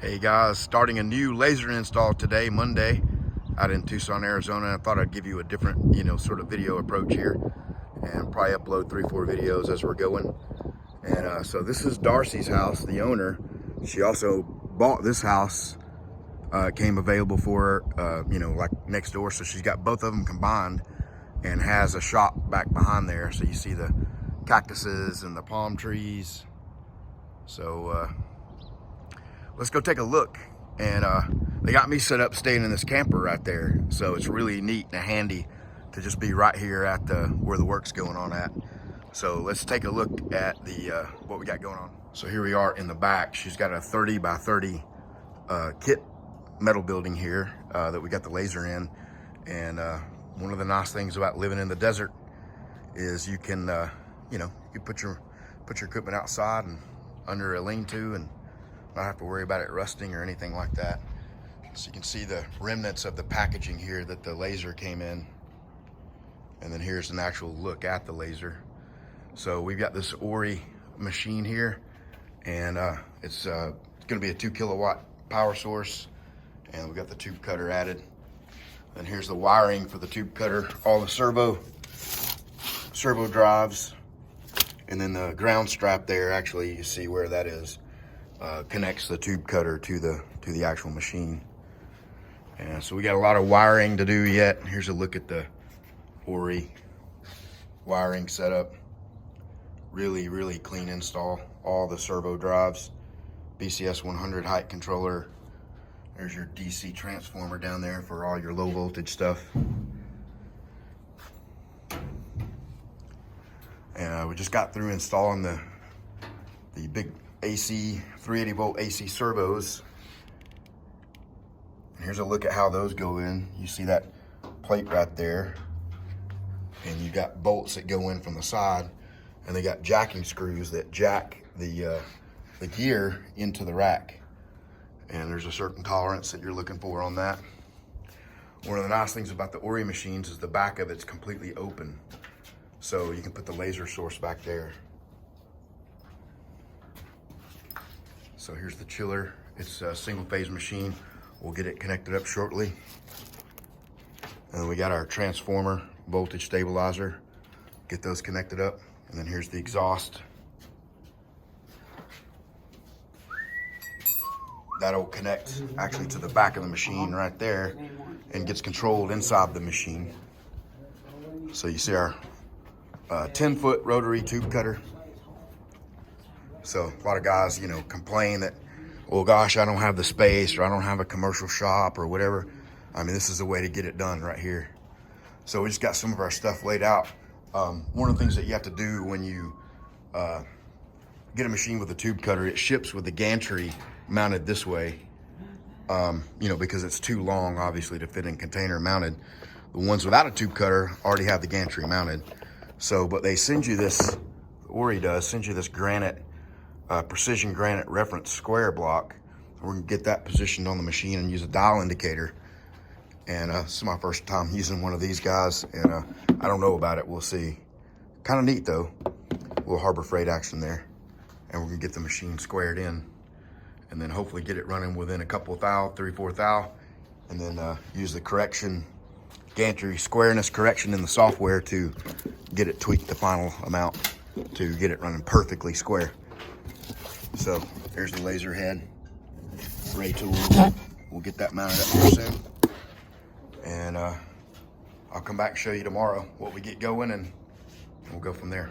Hey guys, starting a new laser install today, Monday, out in Tucson, Arizona. I thought I'd give you a different, sort of video approach here and probably upload 3-4 videos as we're going. And so this is Darcy's house, the owner. She also bought this house, came available for her, like next door. So she's got both of them combined and has a shop back behind there. So you see the cactuses and the palm trees. So, let's go take a look. And they got me set up staying in this camper right there, so it's really neat and handy to just be right here at where the work's going on at. So let's take a look at the what we got going on. So here we are in the back. She's got a 30 by 30 kit metal building here that we got the laser in. And one of the nice things about living in the desert is you can you put your equipment outside and under a lean-to and not have to worry about it rusting or anything like that. So you can see the remnants of the packaging here that the laser came in. And then here's an actual look at the laser. So we've got this Ori machine here, and it's gonna be a 2 kilowatt power source, and we've got the tube cutter added. And here's the wiring for the tube cutter, all the servo drives, and then the ground strap there, actually you see where that is. Connects the tube cutter to the actual machine. And so we got a lot of wiring to do yet. Here's a look at the Ori wiring setup. Really clean install. All the servo drives, BCS 100 height controller. There's your DC transformer down there for all your low voltage stuff. And we just got through installing the big AC 380 volt AC servos. And here's a look at how those go in. You see that plate right there, and you got bolts that go in from the side, and they got jacking screws that jack the gear into the rack. And there's a certain tolerance that you're looking for on that. One of the nice things about the Ori machines is the back of it's completely open, so you can put the laser source back there. So here's the chiller. It's a single phase machine. We'll get it connected up shortly. And then we got our transformer, voltage stabilizer. Get those connected up. And then here's the exhaust. That'll connect actually to the back of the machine right there and gets controlled inside the machine. So you see our 10-foot rotary tube cutter. So a lot of guys, complain that, well, gosh, I don't have the space, or I don't have a commercial shop or whatever. I mean, this is the way to get it done right here. So we just got some of our stuff laid out. One of the things that you have to do when you get a machine with a tube cutter, it ships with the gantry mounted this way, because it's too long, obviously, to fit in container mounted. The ones without a tube cutter already have the gantry mounted. So, but they send you this, Ori does, send you this precision granite reference square block. We're gonna get that positioned on the machine and use a dial indicator. And this is my first time using one of these guys, and I don't know about it. We'll see. Kind of neat though. A little Harbor Freight action there. And we're gonna get the machine squared in, and then hopefully get it running within a couple of thou, 3-4 thou, and then use the gantry squareness correction in the software to get it tweaked the final amount to get it running perfectly square. So here's the laser head, ray tool. We'll get that mounted up here soon. And I'll come back and show you tomorrow what we get going, and we'll go from there.